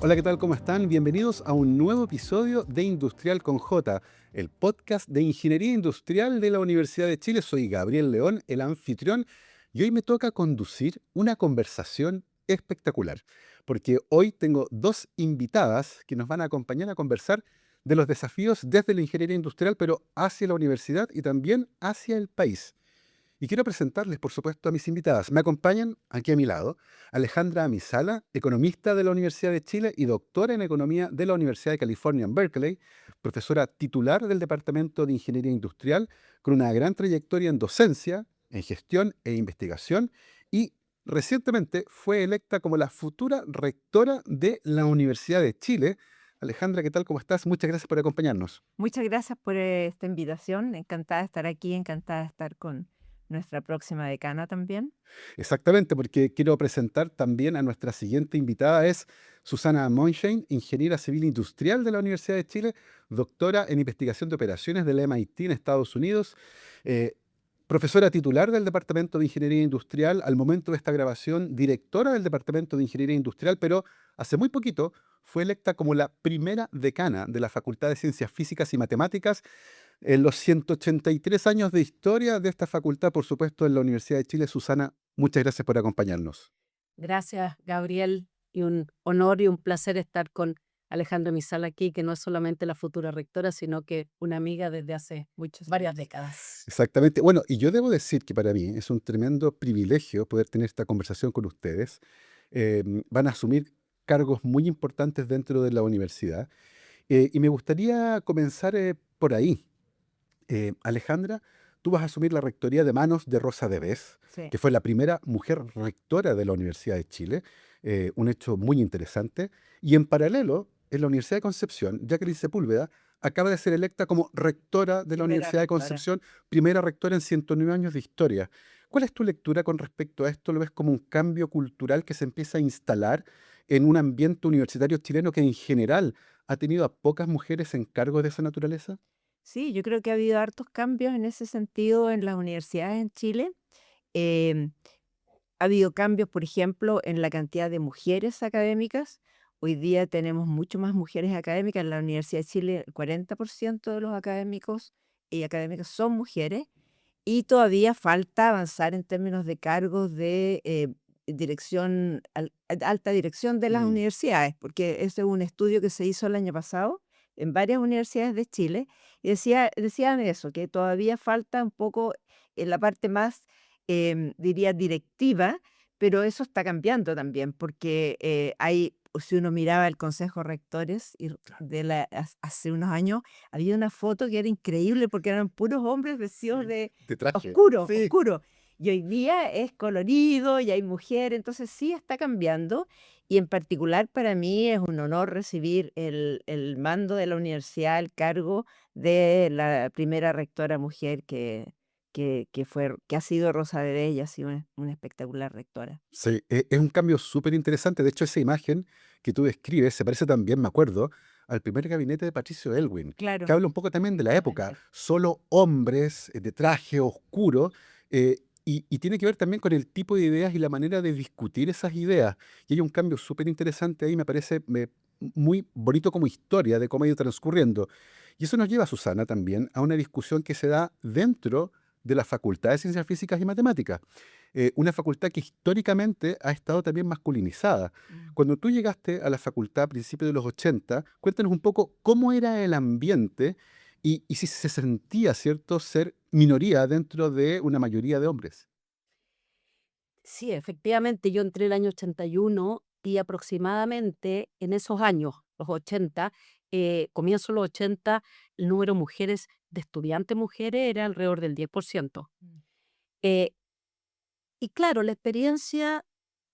Hola, ¿qué tal? ¿Cómo están? Bienvenidos a un nuevo episodio de Industrial con J, el podcast de Ingeniería Industrial de la Universidad de Chile. Soy Gabriel León, el anfitrión, y hoy me toca conducir una conversación espectacular, porque hoy tengo dos invitadas que nos van a acompañar a conversar de los desafíos desde la ingeniería industrial, pero hacia la universidad y también hacia el país. Y quiero presentarles, por supuesto, a mis invitadas. Me acompañan aquí a mi lado Alejandra Amisala, economista de la Universidad de Chile y doctora en economía de la Universidad de California en Berkeley, profesora titular del Departamento de Ingeniería Industrial, con una gran trayectoria en docencia, en gestión e investigación, y recientemente fue electa como la futura rectora de la Universidad de Chile. Alejandra, ¿qué tal? ¿Cómo estás? Muchas gracias por acompañarnos. Muchas gracias por esta invitación. Encantada de estar aquí, encantada de estar con nuestra próxima decana también. Exactamente, porque quiero presentar también a nuestra siguiente invitada, es Susana Monschein, ingeniera civil industrial de la Universidad de Chile, doctora en investigación de operaciones del MIT en Estados Unidos, eh, profesora titular del Departamento de Ingeniería Industrial, al momento de esta grabación, directora del Departamento de Ingeniería Industrial, pero hace muy poquito fue electa como la primera decana de la Facultad de Ciencias Físicas y Matemáticas en los 183 años de historia de esta facultad, por supuesto, en la Universidad de Chile. Susana, muchas gracias por acompañarnos. Gracias, Gabriel, y un honor y un placer estar con Alejandra Misal aquí, que no es solamente la futura rectora, sino que una amiga desde hace varias décadas. Exactamente. Bueno, y yo debo decir que para mí es un tremendo privilegio poder tener esta conversación con ustedes. Van a asumir cargos muy importantes dentro de la universidad. Y me gustaría comenzar por ahí. Alejandra, tú vas a asumir la rectoría de manos de Rosa Devés, Sí. que fue la primera mujer rectora de la Universidad de Chile, un hecho muy interesante. Y en paralelo, en la Universidad de Concepción, Jacqueline Sepúlveda acaba de ser electa como rectora de la Primera Universidad de rectora. Concepción, primera rectora en 109 años de historia. ¿Cuál es tu lectura con respecto a esto? ¿Lo ves como un cambio cultural que se empieza a instalar en un ambiente universitario chileno que en general ha tenido a pocas mujeres en cargos de esa naturaleza? Sí, yo creo que ha habido hartos cambios en ese sentido en las universidades en Chile. Em, Ha habido cambios, por ejemplo, en la cantidad de mujeres académicas. Hoy día tenemos mucho más mujeres académicas. En la Universidad de Chile, el 40% de los académicos y académicas son mujeres. Y todavía falta avanzar en términos de cargos de dirección, alta dirección de las Mm. universidades, porque ese es un estudio que se hizo el año pasado en varias universidades de Chile y decían eso, que todavía falta un poco en la parte más, diría, directiva, pero eso está cambiando también, porque si uno miraba el Consejo de Rectores hace unos años, había una foto que era increíble porque eran puros hombres vestidos Sí, de de traje. oscuro, Sí. oscuro. Y hoy día es colorido y hay mujeres, entonces sí está cambiando. Y en particular para mí es un honor recibir el mando de la universidad, el cargo de la primera rectora mujer que ha sido Rosa de Bella, ha sido una espectacular rectora. Sí, es un cambio súper interesante. De hecho, esa imagen que tú describes se parece también, me acuerdo, al primer gabinete de Patricio Elwin, que Claro, habla un poco también de la época. efectivamente. Solo hombres de traje oscuro, y tiene que ver también con el tipo de ideas y la manera de discutir esas ideas. Y hay un cambio súper interesante ahí, me parece muy bonito como historia de cómo ha ido transcurriendo. Y eso nos lleva, Susana, también a una discusión que se da dentro de la Facultad de Ciencias Físicas y Matemáticas, una facultad que históricamente ha estado también masculinizada. Mm. Cuando tú llegaste a la facultad a principios de los 80, cuéntanos un poco cómo era el ambiente y si se sentía, ¿cierto?, ser minoría dentro de una mayoría de hombres. Sí, efectivamente, yo entré el año 81 y aproximadamente en esos años, los 80, comienzo de los 80, el número de mujeres, de estudiantes mujeres, era alrededor del 10%. Mm. Eh, y claro, la experiencia,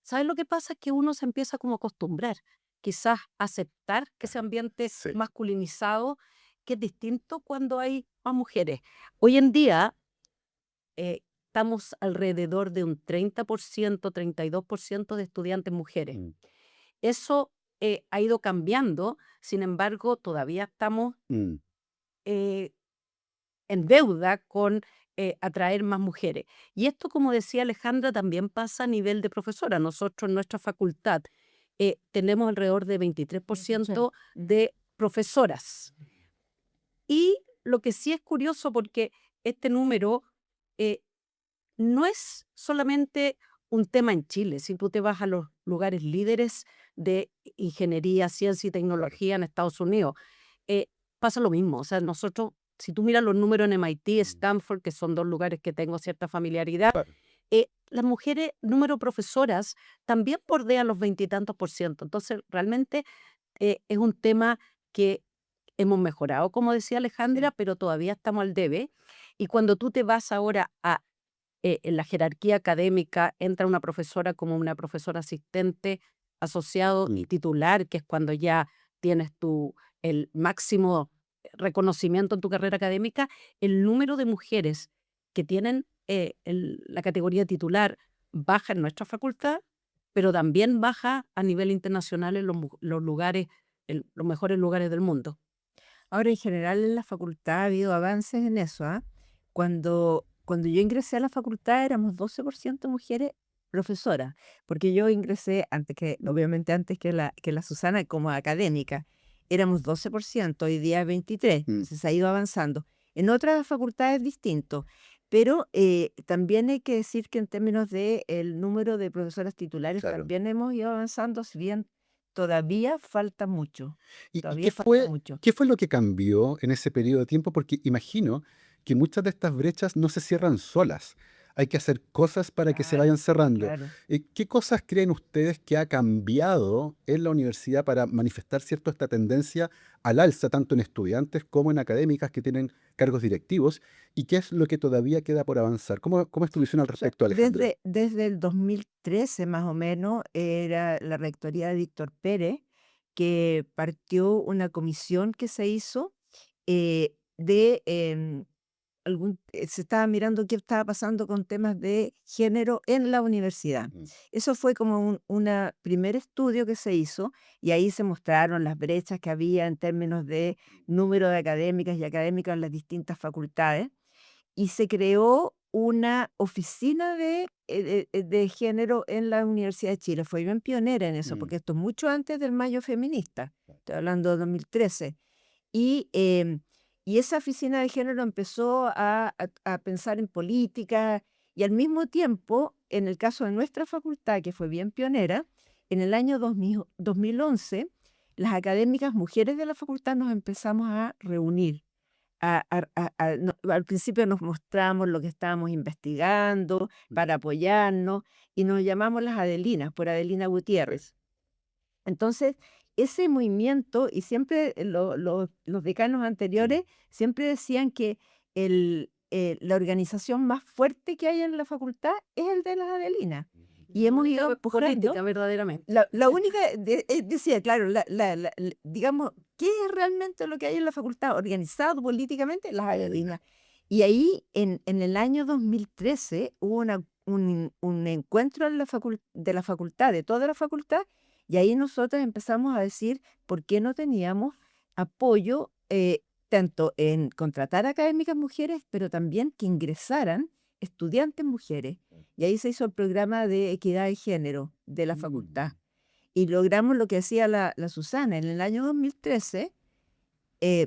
¿sabes lo que pasa? Es que uno se empieza como a acostumbrar, quizás a aceptar que ese ambiente Sí. masculinizado, que es distinto cuando hay más mujeres. Hoy en día, estamos alrededor de un 30%, 32% de estudiantes mujeres. Mm, Eso ha ido cambiando, sin embargo, todavía estamos mm, eh, en deuda con atraer más mujeres. Y esto, como decía Alejandra, también pasa a nivel de profesora. Nosotros en nuestra facultad tenemos alrededor de 23% de profesoras. Y lo que sí es curioso, porque este número eh, no es solamente un tema en Chile. Si tú te vas a los lugares líderes de ingeniería, ciencia y tecnología en Estados Unidos, eh, pasa lo mismo. O sea, nosotros, si tú miras los números en MIT, Stanford, que son dos lugares que tengo cierta familiaridad, Claro. las mujeres, número profesoras, también bordean los 20 y tantos%. Entonces, realmente es un tema que hemos mejorado, como decía Alejandra, pero todavía estamos al debe. Y cuando tú te vas ahora en la jerarquía académica, entra una profesora como una profesora asistente, asociado y Mm. titular, que es cuando ya tienes el máximo reconocimiento en tu carrera académica. El número de mujeres que tienen la categoría titular baja en nuestra facultad, pero también baja a nivel internacional en los lugares, los mejores lugares del mundo. Ahora, en general, en la facultad ha habido avances en eso, ¿ah? Cuando yo ingresé a la facultad éramos 12% mujeres profesoras, porque yo ingresé obviamente antes que la Susana como académica. Éramos 12%, hoy día es 23%, Mm. entonces ha ido avanzando. En otras facultades es distinto, pero también hay que decir que en términos de el número de profesoras titulares Claro. también hemos ido avanzando, si bien todavía falta mucho, ¿Y todavía falta mucho. qué fue lo que cambió en ese periodo de tiempo? Porque imagino que muchas de estas brechas no se cierran solas. Hay que hacer cosas para que se Claro, vayan cerrando. claro. ¿Qué cosas creen ustedes que ha cambiado en la universidad para manifestar cierto esta tendencia al alza, tanto en estudiantes como en académicas que tienen cargos directivos? ¿Y qué es lo que todavía queda por avanzar? ¿Cómo es tu visión al O sea, respecto, Alejandra? desde el 2013 más o menos era la rectoría de Víctor Pérez que partió una comisión que se hizo de se estaba mirando qué estaba pasando con temas de género en la universidad. Mm. Eso fue como un primer estudio que se hizo y ahí se mostraron las brechas que había en términos de número de académicas y académicos en las distintas facultades y se creó una oficina de género en la Universidad de Chile. Fue bien pionera en eso, Mm. porque esto es mucho antes del Mayo Feminista. Estoy hablando de 2013. Y esa oficina de género empezó a pensar en política y al mismo tiempo, en el caso de nuestra facultad, que fue bien pionera, en el año 2011, las académicas mujeres de la facultad nos empezamos a reunir al principio nos mostramos lo que estábamos investigando para apoyarnos y nos llamamos las Adelinas, por Adelina Gutiérrez. Entonces, ese movimiento, y siempre los decanos anteriores siempre decían que la organización más fuerte que hay en la facultad es el de las Adelinas. Y hemos ido empujando. Política, verdaderamente. La única, decía, claro, digamos, ¿qué es realmente lo que hay en la facultad? Organizado políticamente, las Adelinas. Y ahí, en el año 2013, hubo un encuentro en de la facultad, de toda la facultad, y ahí nosotros empezamos a decir por qué no teníamos apoyo, tanto en contratar académicas mujeres, pero también que ingresaran estudiantes mujeres. Y ahí se hizo el programa de equidad de género de la facultad. Y logramos lo que decía la Susana. En el año 2013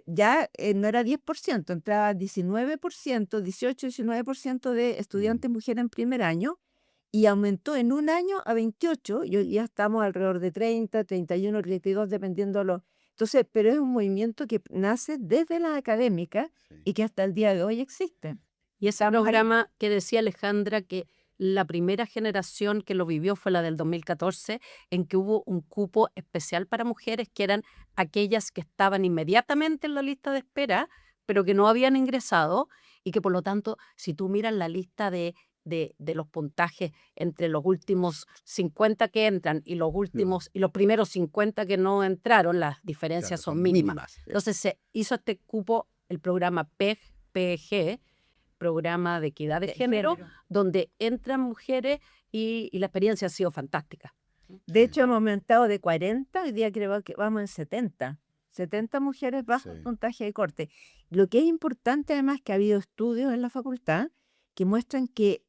ya no era 10%, entraba 19%, 18-19% de estudiantes mujeres en primer año y aumentó en un año a 28%, y hoy ya estamos alrededor de 30, 31, 32, dependiendo Entonces, pero es un movimiento que nace desde las académicas y que hasta el día de hoy existe. Y ese Estamos ahí. programa que decía Alejandra, que la primera generación que lo vivió fue la del 2014, en que hubo un cupo especial para mujeres, que eran aquellas que estaban inmediatamente en la lista de espera, pero que no habían ingresado, y que por lo tanto, si tú miras la lista de los puntajes entre los últimos 50 que entran y los primeros 50 que no entraron, las diferencias son mínimas. Entonces se hizo este cupo, el programa PEG, programa de equidad de género, donde entran mujeres y la experiencia ha sido fantástica. De hecho, hemos aumentado de 40, hoy día creo que vamos en 70. 70 mujeres bajo el puntaje de corte. Lo que es importante además que ha habido estudios en la facultad que muestran que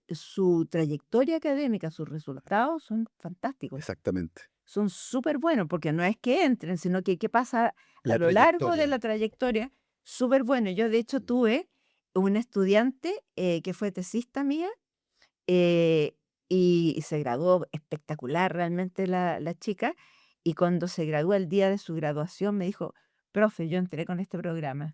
su trayectoria académica, sus resultados son fantásticos. Exactamente. son súper buenos, porque no es que entren, sino que qué pasa a La lo largo de trayectoria. la trayectoria, súper bueno. Yo, de hecho, tuve una estudiante que fue tesista mía eh, y se graduó espectacular realmente la chica. Y cuando se graduó el día de su graduación, me dijo, profe, yo entré con este programa.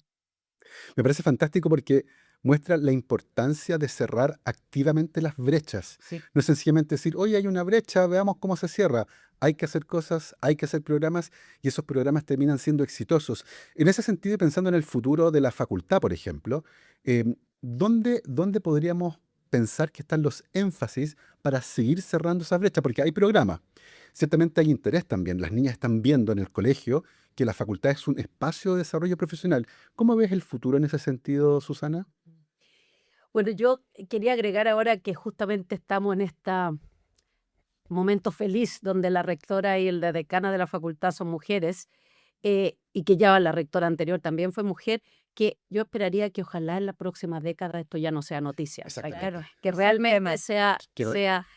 Me parece fantástico porque muestra la importancia de cerrar activamente las brechas. Sí. No es sencillamente decir, oye, hay una brecha, veamos cómo se cierra. Hay que hacer cosas, hay que hacer programas y esos programas terminan siendo exitosos. En ese sentido, y pensando en el futuro de la facultad, por ejemplo, ¿dónde podríamos pensar que están los énfasis para seguir cerrando esas brechas? Porque hay programas. Ciertamente hay interés también. Las niñas están viendo en el colegio que la facultad es un espacio de desarrollo profesional. ¿Cómo ves el futuro en ese sentido, Susana? Bueno, yo quería agregar ahora que justamente estamos en este momento feliz donde la rectora y la decana de la facultad son mujeres, y que ya la rectora anterior también fue mujer, que yo esperaría que ojalá en la próxima década esto ya no sea noticia, o sea, Exactamente. Claro, que es un realmente tema. sea, Que-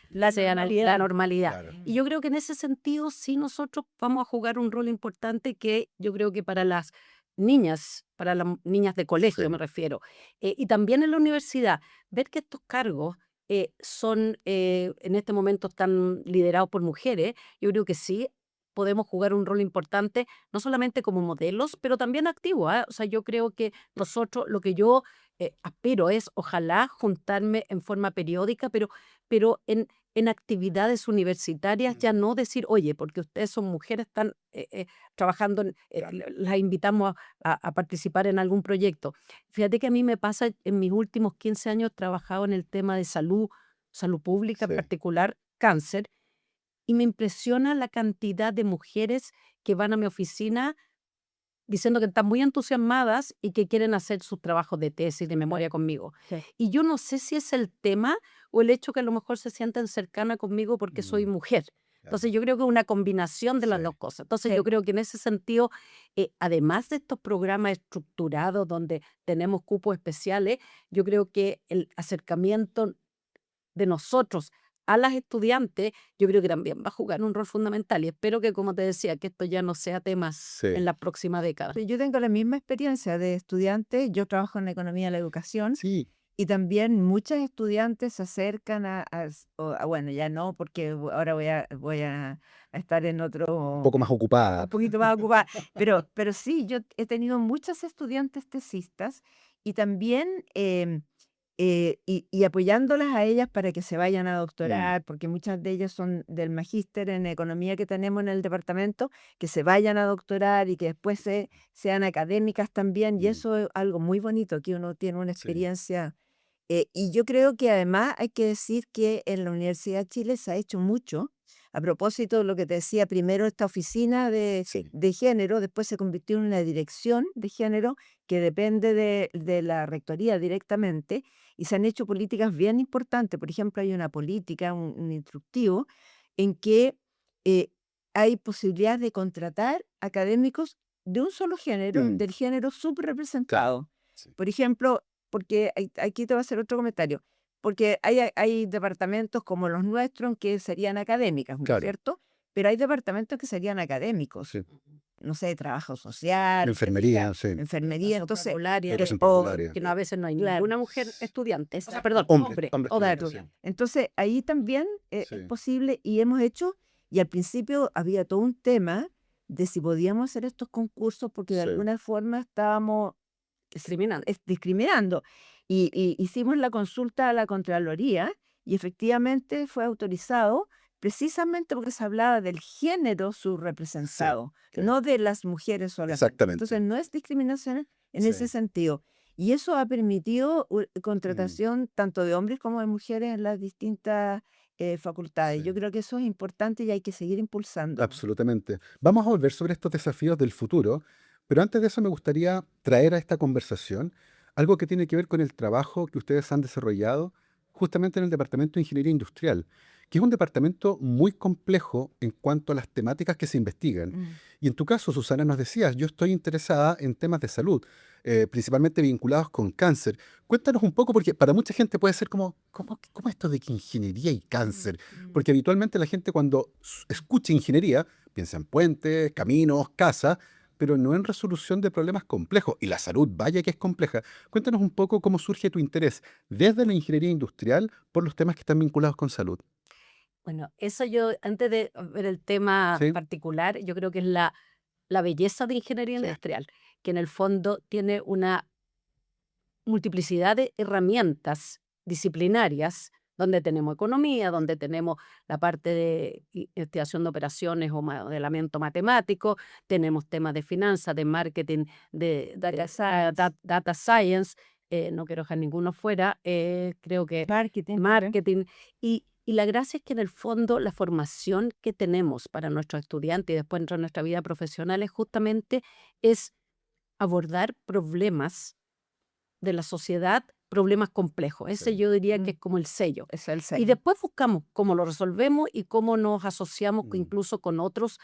La sea normalidad. la normalidad. Claro. Y yo creo que en ese sentido sí nosotros vamos a jugar un rol importante que yo creo que para las niñas de colegio Sí. me refiero, y también en la universidad, ver que estos cargos son, en este momento están liderados por mujeres, yo creo que sí podemos jugar un rol importante, no solamente como modelos, pero también activos, ¿ah? O sea, yo creo que nosotros, lo que yo aspiro es, ojalá, juntarme en forma periódica, pero en actividades universitarias, ya no decir, oye, porque ustedes son mujeres, están trabajando, las invitamos a participar en algún proyecto. Fíjate que a mí me pasa, en mis últimos 15 años he trabajado en el tema de salud pública, en Sí. particular cáncer, y me impresiona la cantidad de mujeres que van a mi oficina diciendo que están muy entusiasmadas y que quieren hacer sus trabajos de tesis, de memoria conmigo. Sí. Y yo no sé si es el tema o el hecho que a lo mejor se sienten cercanas conmigo porque soy Mm, mujer. Entonces claro. yo creo que es una combinación de las Sí. dos cosas. Entonces Sí. yo creo que en ese sentido, además de estos programas estructurados donde tenemos cupos especiales, yo creo que el acercamiento de nosotros a las estudiantes, yo creo que también va a jugar un rol fundamental y espero que, como te decía, que esto ya no sea tema Sí. en la próxima década. Yo tengo la misma experiencia de estudiante, yo trabajo en la economía de la educación Sí, y también muchas estudiantes se acercan bueno, ya no, porque ahora voy a estar en un otro, poco más ocupada. un poquito más ocupada, pero sí, yo he tenido muchas estudiantes tesistas y también y apoyándolas a ellas para que se vayan a Mm, doctorar, porque muchas de ellas son del magíster en economía que tenemos en el departamento, que se vayan a doctorar y que después sean académicas también, y mm, eso es algo muy bonito, que uno tiene una sí. experiencia. Y yo creo que además hay que decir que en la Universidad de Chile se ha hecho mucho. A propósito de lo que te decía, primero esta oficina Sí. de género, después se convirtió en una dirección de género que depende de la rectoría directamente, y se han hecho políticas bien importantes. Por ejemplo, hay una política, un instructivo, en que eh, hay posibilidad de contratar académicos de un solo género, Mm, del género claro. subrepresentado. Sí. Por ejemplo, porque aquí te voy a hacer otro comentario, porque hay departamentos como los nuestros que serían académicas, ¿no es Claro. cierto? Pero hay departamentos que serían académicos, Sí. no sé, trabajo social, Enfermería, sí. enfermería, entonces, Parvularia, Educación o, parvularia. que no, a veces no hay claro, ninguna mujer estudiante, o sea, perdón, Hombres, hombre. hombres claro. estudiantes, sí. Entonces, ahí también es Sí. posible y hemos hecho, y al principio había todo un tema de si podíamos hacer estos concursos porque de Sí. alguna forma estábamos Discriminando. discriminando. Y hicimos la consulta a la Contraloría y efectivamente fue autorizado precisamente porque se hablaba del género Sí. subrepresentado, Sí. no de las mujeres solamente. Exactamente. Entonces no es discriminación en ese Sí. sentido. Y eso ha permitido Mm, contratación tanto de hombres como de mujeres en las distintas facultades. Yo sí. creo que eso es importante y hay que seguir impulsando. Absolutamente. Vamos a volver sobre estos desafíos del futuro, pero antes de eso me gustaría traer a esta conversación algo que tiene que ver con el trabajo que ustedes han desarrollado justamente en el Departamento de Ingeniería Industrial, que es un departamento muy complejo en cuanto a las temáticas que se investigan. Mm. Y en tu caso, Susana, nos decías, yo estoy interesada en temas de salud, principalmente vinculados con cáncer. Cuéntanos un poco, porque para mucha gente puede ser como, ¿cómo esto de que ingeniería y cáncer? Mm. Porque habitualmente la gente cuando escucha ingeniería piensa en puentes, caminos, casas, pero no en resolución de problemas complejos. Y la salud, vaya que es compleja. Cuéntanos un poco cómo surge tu interés desde la ingeniería industrial por los temas que están vinculados con salud. Bueno, eso yo, antes de ver el tema ¿Sí? particular, yo creo que es la belleza de ingeniería Sí. industrial, que en el fondo tiene una multiplicidad de herramientas disciplinarias, donde tenemos economía, donde tenemos la parte de investigación de operaciones o modelamiento matemático, tenemos temas de finanzas, de marketing, de data science, no quiero dejar ninguno fuera, creo que Marketing también. marketing, y la gracia es que en el fondo la formación que tenemos para nuestros estudiantes y después dentro de nuestra vida profesional es justamente es abordar problemas de la sociedad, problemas complejos. Ese Sí. yo diría que Mm. es como el sello. Es el Y sello. después buscamos cómo lo resolvemos y cómo nos asociamos Mm. incluso con otros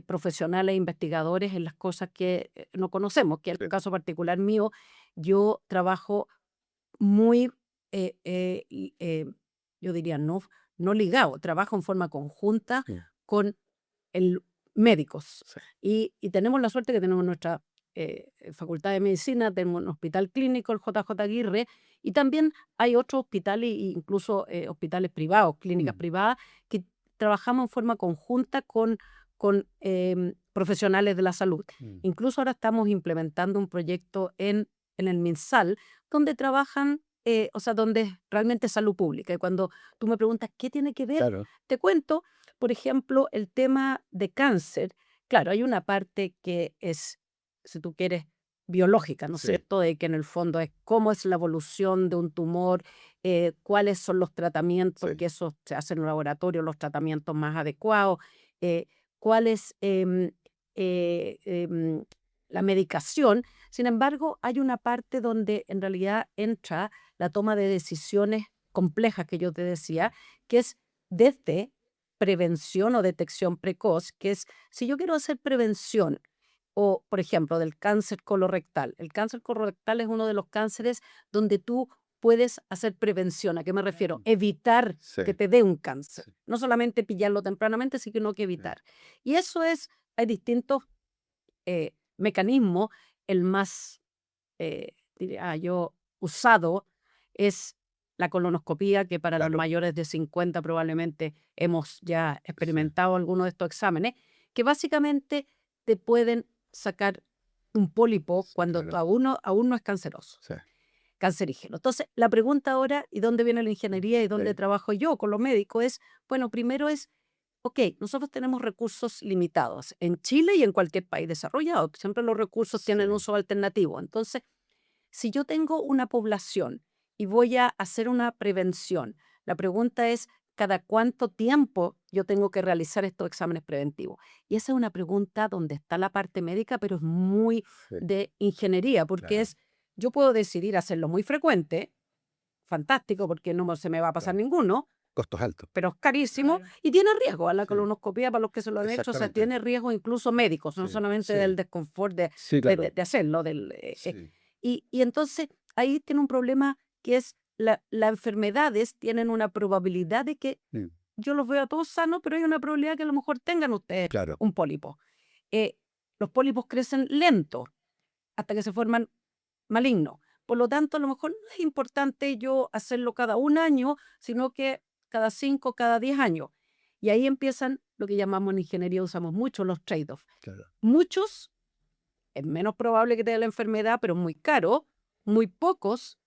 profesionales e investigadores en las cosas que no conocemos, que en Sí. el caso particular mío, yo trabajo muy, yo diría, no ligado, trabajo en forma conjunta Sí. con el médicos. Sí. Y tenemos la suerte que tenemos nuestra Facultad de Medicina, tenemos un hospital clínico, el JJ Aguirre, y también hay otros hospitales, incluso hospitales privados, clínicas Mm. privadas, que trabajamos en forma conjunta con profesionales de la salud. Mm. Incluso ahora estamos implementando un proyecto en el MinSal, donde trabajan, o sea, donde es realmente salud pública. Y cuando tú me preguntas qué tiene que ver, Claro. te cuento, por ejemplo, el tema de cáncer. Claro, hay una parte que es, si tú quieres, biológica, ¿no es Sí. cierto? De que en el fondo es cómo es la evolución de un tumor, cuáles son los tratamientos, Sí. porque eso se hace en un laboratorio, los tratamientos más adecuados, eh, cuál es la medicación. Sin embargo, hay una parte donde en realidad entra la toma de decisiones complejas que yo te decía, que es desde prevención o detección precoz, que es si yo quiero hacer prevención o, por ejemplo, del cáncer colorectal. El cáncer colorectal es uno de los cánceres donde tú puedes hacer prevención. ¿A qué me refiero? Evitar Sí. que te dé un cáncer. Sí. No solamente pillarlo tempranamente, sino que evitar. Y eso es, hay distintos mecanismos. El más, diría yo, usado es la colonoscopía, que para los Claro. mayores de 50 probablemente hemos ya Sí. experimentado algunos de estos exámenes, que básicamente te pueden sacar un pólipo Sí, cuando claro. aún no es canceroso, Sí. cancerígeno. Entonces, la pregunta ahora, ¿y dónde viene la ingeniería y dónde Sí. trabajo yo con los médicos? Es, bueno, primero es, ok, nosotros tenemos recursos limitados en Chile y en cualquier país desarrollado. Siempre los recursos tienen Sí. uso alternativo. Entonces, si yo tengo una población y voy a hacer una prevención, la pregunta es, ¿cada cuánto tiempo yo tengo que realizar estos exámenes preventivos? Y esa es una pregunta donde está la parte médica, pero es muy Sí. de ingeniería, porque Claro. es, yo puedo decidir hacerlo muy frecuente, fantástico, porque no se me va a pasar Claro. ninguno, Costos altos. pero es carísimo Claro. y tiene riesgo a la Sí. colonoscopia para los que se lo han hecho, o sea, Exactamente. tiene riesgos incluso médicos, no Sí. solamente Sí. del desconfort Sí, de, claro. de hacerlo. Sí. Y entonces ahí tiene un problema que es las enfermedades tienen una probabilidad de que Mm. yo los veo a todos sanos, pero hay una probabilidad que a lo mejor tengan ustedes Claro. un pólipo. Eh, los pólipos crecen lento hasta que se forman malignos. Por lo tanto, a lo mejor no es importante yo hacerlo cada un año, sino que cada 5, cada 10 años. Y ahí empiezan lo que llamamos en ingeniería, usamos mucho los trade-offs. Claro. Muchos, es menos probable que te dé la enfermedad, pero muy caro. Muy pocos,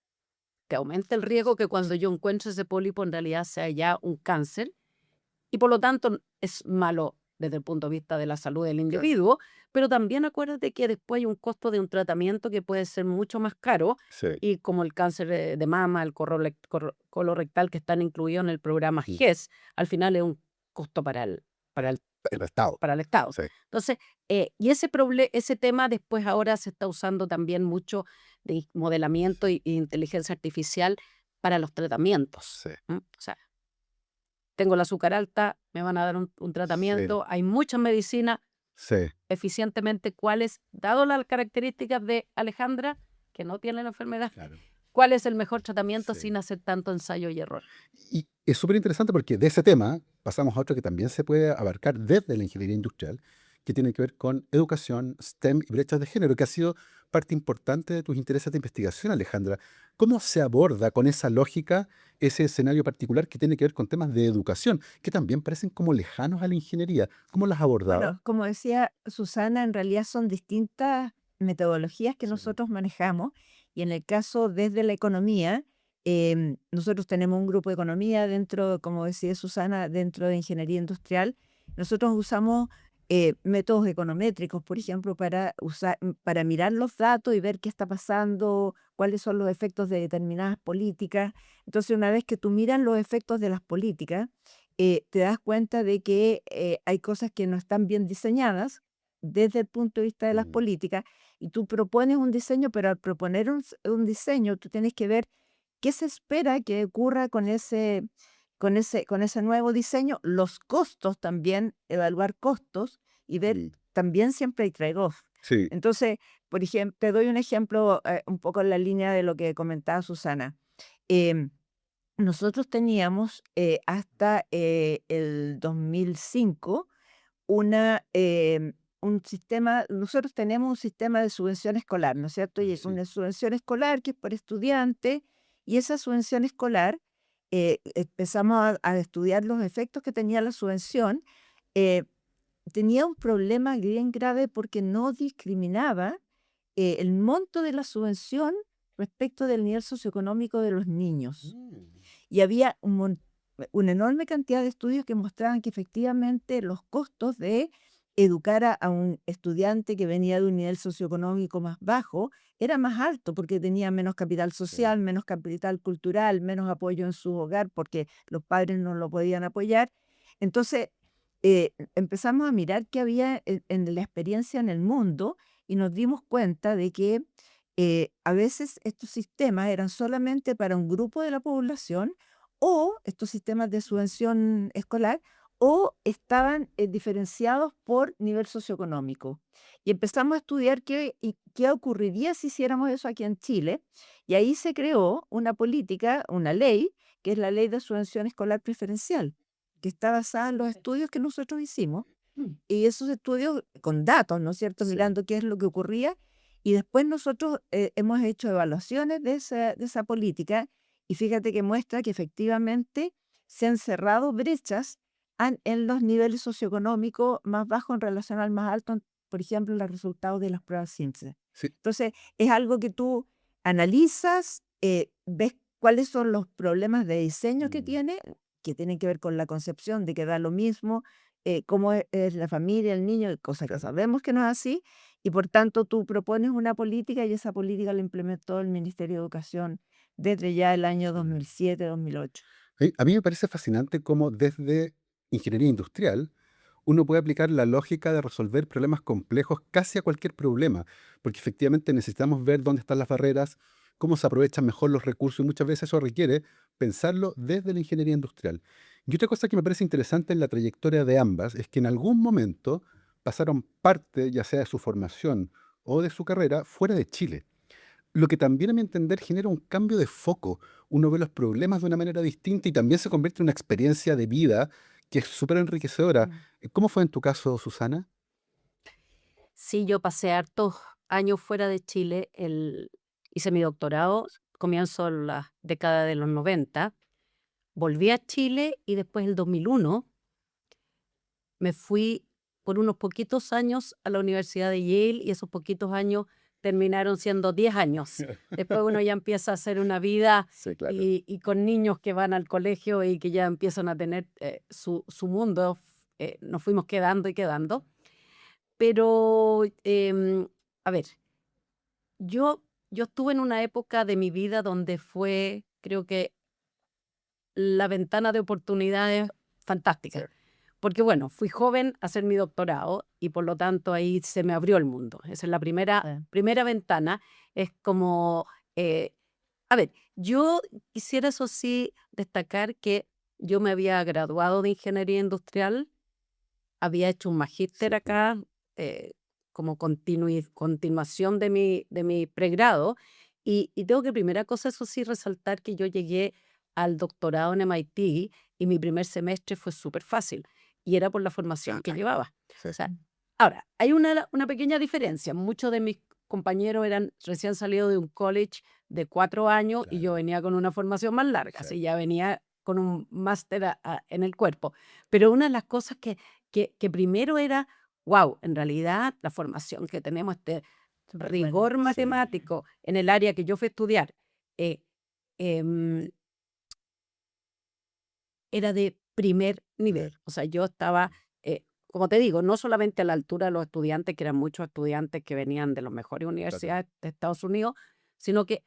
te aumenta el riesgo que cuando yo encuentre ese pólipo en realidad sea ya un cáncer. Y por lo tanto es malo desde el punto de vista de la salud del Claro. individuo, pero también acuérdate que después hay un costo de un tratamiento que puede ser mucho más caro, Sí. y como el cáncer de mama, el colorectal que están incluidos en el programa Mm. GES, al final es un costo para el, El Estado. para el Estado. Sí. Entonces, y ese tema después ahora se está usando también mucho de modelamiento y inteligencia artificial para los tratamientos. Sí. O sea, tengo el azúcar alta, me van a dar un Sí, tratamiento. Hay muchas medicinas sí, eficientemente. Dado las características de Alejandra, que no tiene la enfermedad, claro. cuál es el mejor tratamiento Sí. sin hacer tanto ensayo y error? Y es súper interesante porque de ese tema pasamos a otro que también se puede abarcar desde la ingeniería industrial, que tiene que ver con educación, STEM y brechas de género, que ha sido parte importante de tus intereses de investigación, Alejandra. ¿Cómo se aborda con esa lógica ese escenario particular que tiene que ver con temas de educación, que también parecen como lejanos a la ingeniería? ¿Cómo las has abordado? Bueno, como decía Susana, en realidad son distintas metodologías que Sí, nosotros manejamos y en el caso desde la economía, nosotros tenemos un grupo de economía dentro, como decía Susana, dentro de ingeniería industrial. Nosotros usamos métodos econométricos, por ejemplo, para mirar los datos y ver qué está pasando, cuáles son los efectos de determinadas políticas. Entonces, una vez que tú miras los efectos de las políticas, te das cuenta de que hay cosas que no están bien diseñadas desde el punto de vista de las mm, políticas y tú propones un diseño, pero al proponer un diseño tú tienes que ver qué se espera que ocurra con ese nuevo diseño, los costos también, evaluar costos y ver mm, también siempre hay trade-off. sí, Entonces, por ejemplo, te doy un ejemplo un poco en la línea de lo que comentaba Susana. Em, Nosotros teníamos hasta el 2005 un sistema, nosotros tenemos un sistema de subvención escolar, ¿no es cierto? Y sí, una subvención escolar que es por estudiante, y esa subvención escolar, empezamos a estudiar los efectos que tenía la subvención. eh, Tenía un problema bien grave porque no discriminaba el monto de la subvención respecto del nivel socioeconómico de los niños. mm, Y había una enorme cantidad de estudios que mostraban que efectivamente los costos de educar a un estudiante que venía de un nivel socioeconómico más bajo era más alto porque tenía menos capital sí, social, menos capital cultural, menos apoyo en su hogar porque los padres no lo podían apoyar. Entonces, empezamos a mirar qué había en la experiencia en el mundo y nos dimos cuenta de que a veces estos sistemas eran solamente para un grupo de la población o estos sistemas de subvención escolar o estaban diferenciados por nivel socioeconómico. Y empezamos a estudiar qué ocurriría si hiciéramos eso aquí en Chile. Y ahí se creó una política, una ley, que es la ley de subvención escolar preferencial, que está basada en los estudios que nosotros hicimos Mm. y esos estudios con datos, ¿no es cierto? sí, Mirando qué es lo que ocurría. Y después nosotros hemos hecho evaluaciones de esa política y fíjate que muestra que efectivamente se han cerrado brechas en los niveles socioeconómicos más bajos en relación al más alto, por ejemplo, en los resultados de las pruebas CIMSE. sí, Entonces, es algo que tú analizas, ves cuáles son los problemas de diseño mm, que tienen que ver con la concepción de que da lo mismo cómo es la familia, el niño, cosa que claro. sabemos que no es así, y por tanto tú propones una política y esa política la implementó el Ministerio de Educación desde ya el año Sí. 2007-2008. A mí me parece fascinante cómo desde ingeniería industrial uno puede aplicar la lógica de resolver problemas complejos casi a cualquier problema, porque efectivamente necesitamos ver dónde están las barreras, cómo se aprovechan mejor los recursos y muchas veces eso requiere pensarlo desde la ingeniería industrial. Y otra cosa que me parece interesante en la trayectoria de ambas es que en algún momento pasaron parte, ya sea de su formación o de su carrera, fuera de Chile. Lo que también, a mi entender, genera un cambio de foco. Uno ve los problemas de una manera distinta y también se convierte en una experiencia de vida que es súper enriquecedora. Mm. ¿Cómo fue en tu caso, Susana? Sí, yo pasé hartos años fuera de Chile. Hice mi doctorado, comienzo la década de los 90. Volví a Chile y después, el 2001, me fui por unos poquitos años a la Universidad de Yale y esos poquitos años terminaron siendo 10 años. Después uno ya empieza a hacer una vida Sí, claro. y con niños que van al colegio y que ya empiezan a tener su mundo. Nos fuimos quedando y quedando. Pero, a ver, yo estuve en una época de mi vida donde fue, creo que, la ventana de oportunidades Sí. fantástica. Porque, bueno, fui joven a hacer mi doctorado y por lo tanto ahí se me abrió el mundo. Esa es la primera ventana. Es como, a ver, yo quisiera, eso sí, destacar que yo me había graduado de ingeniería industrial, había hecho un magíster acá, como continuación de mi pregrado, y tengo que primera cosa, eso sí, resaltar que yo llegué al doctorado en MIT y mi primer semestre fue súper fácil, y era por la formación que llevaba. Sí. O sea, ahora, hay una pequeña diferencia. Muchos de mis compañeros eran recién salidos de un college de 4 años y yo Claro. venía con una formación más larga, Sí. así ya venía con un máster en el cuerpo. Pero una de las cosas que primero era, wow, en realidad la formación que tenemos, este Súper buena. rigor Sí. matemático en el área que yo fui a estudiar, eh, em, era de primer nivel. Claro. O sea, yo estaba, como te digo, no solamente a la altura de los estudiantes, que eran muchos estudiantes que venían de las mejores Claro. universidades de Estados Unidos, sino que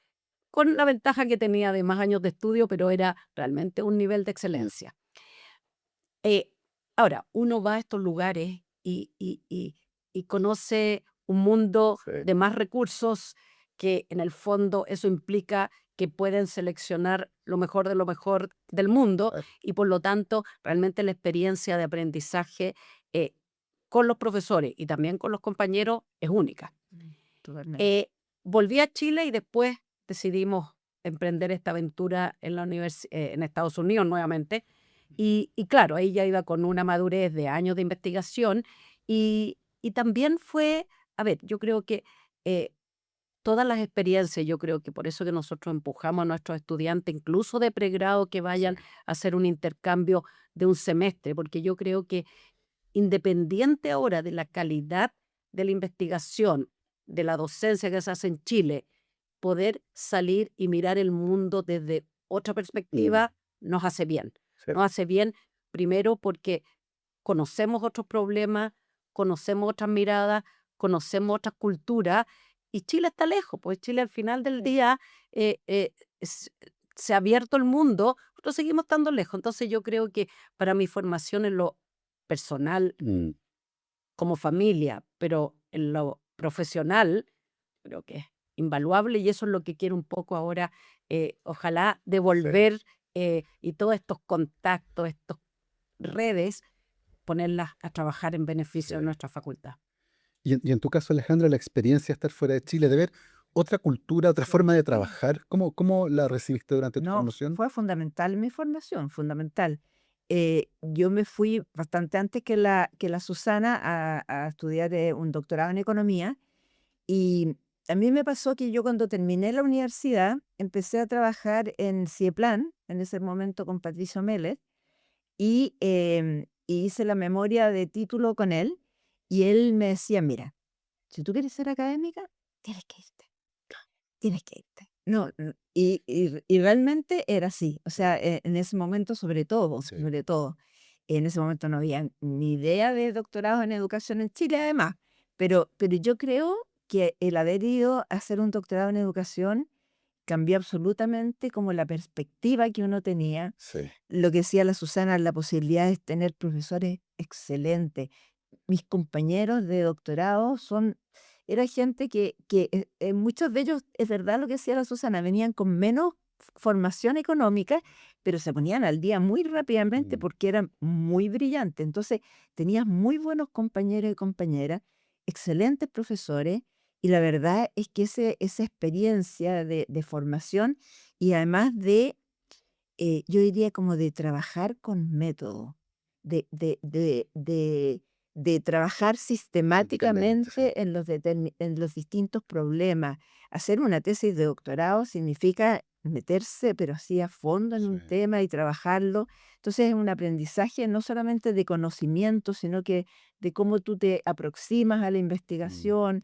con la ventaja que tenía de más años de estudio, pero era realmente un nivel de Mm. excelencia. Eh, Ahora, uno va a estos lugares y conoce un mundo Sí. de más recursos que en el fondo eso implica que pueden seleccionar lo mejor de lo mejor del mundo Claro. y por lo tanto realmente la experiencia de aprendizaje eh, con los profesores y también con los compañeros es única. Totalmente. Volví a Chile y después decidimos emprender esta aventura en en Estados Unidos nuevamente. Y claro, ahí ya iba con una madurez de años de investigación y también fue, a ver, yo creo que eh, todas las experiencias, yo creo que por eso que nosotros empujamos a nuestros estudiantes, incluso de pregrado, que Sí. vayan a hacer un intercambio de un semestre, porque yo creo que independiente ahora de la calidad de la investigación, de la docencia que se hace en Chile, poder salir y mirar el mundo desde otra Mm. perspectiva nos hace bien. Sí. Nos hace bien primero porque conocemos otros problemas, conocemos otras miradas, conocemos otras culturas y Chile está lejos, pues Chile al final del día eh, eh, es- se ha abierto el mundo, nosotros seguimos estando lejos. Entonces yo creo que para mi formación en lo personal Mm. como familia, pero en lo profesional, creo que es invaluable y eso es lo que quiero un poco ahora, ojalá Sí. devolver y todos estos contactos, estas redes, ponerlas a trabajar en beneficio de Sí. nuestra facultad. Y en tu caso, Alejandra, la experiencia de estar fuera de Chile, de ver otra cultura, otra forma de trabajar, ¿cómo la recibiste durante tu No, formación? fue fundamental mi formación, fundamental. Yo me fui bastante antes que la Susana a estudiar un doctorado en economía y a mí me pasó que yo cuando terminé la universidad empecé a trabajar en CIEPLAN, en ese momento con Patricio Mélez, y hice la memoria de título con él y él me decía, mira, si tú quieres ser académica, tienes que irte. Tienes que irte. No, y realmente era así. O sea, en ese momento, Sí. sobre todo, en ese momento no había ni idea de doctorado en educación en Chile, además. Pero yo creo que el haber ido a hacer un doctorado en educación cambió absolutamente como la perspectiva que uno tenía. Sí. Lo que decía la Susana, la posibilidad de tener profesores excelentes. Mis compañeros de doctorado era gente que muchos de ellos, es verdad lo que decía la Susana, venían con menos formación económica, pero se ponían al día muy rápidamente Mm. porque eran muy brillantes. Entonces, tenías muy buenos compañeros y compañeras, excelentes profesores, y la verdad es que esa experiencia de formación y además yo diría como de trabajar con método, de, de, de, de, de trabajar Sistemáticamente, sí. sistemáticamente en los distintos problemas. Hacer una tesis de doctorado significa meterse, pero así a fondo en Sí. un tema y trabajarlo. Entonces es un aprendizaje no solamente de conocimiento, sino que de cómo tú te aproximas a la Mm. investigación,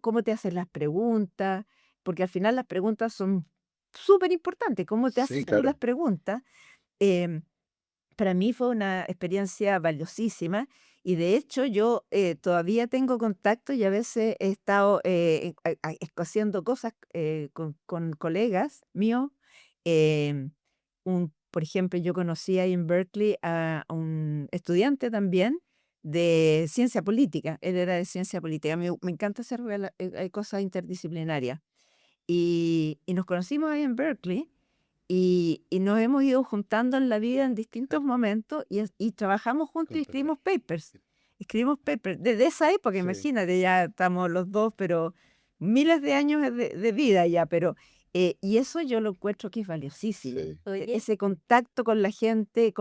cómo te haces las preguntas, porque al final las preguntas son súper importante, cómo te Sí, haces tú las claro. preguntas. Em, para mí fue una experiencia valiosísima y de hecho yo todavía tengo contacto y a veces he estado haciendo cosas con colegas míos. em, por ejemplo, yo conocí ahí en Berkeley a un estudiante también de ciencia política. Él era de ciencia política. Me encanta hacer cosas interdisciplinarias. Y nos conocimos ahí en Berkeley y nos hemos ido juntando en la vida en distintos momentos y trabajamos juntos y escribimos papers. Escribimos papers. Desde esa época, Sí. imagínate, ya estamos los dos, pero miles de años de vida ya, pero y eso yo lo encuentro que es valiosísimo. Sí. Oye, Ese contacto con la gente,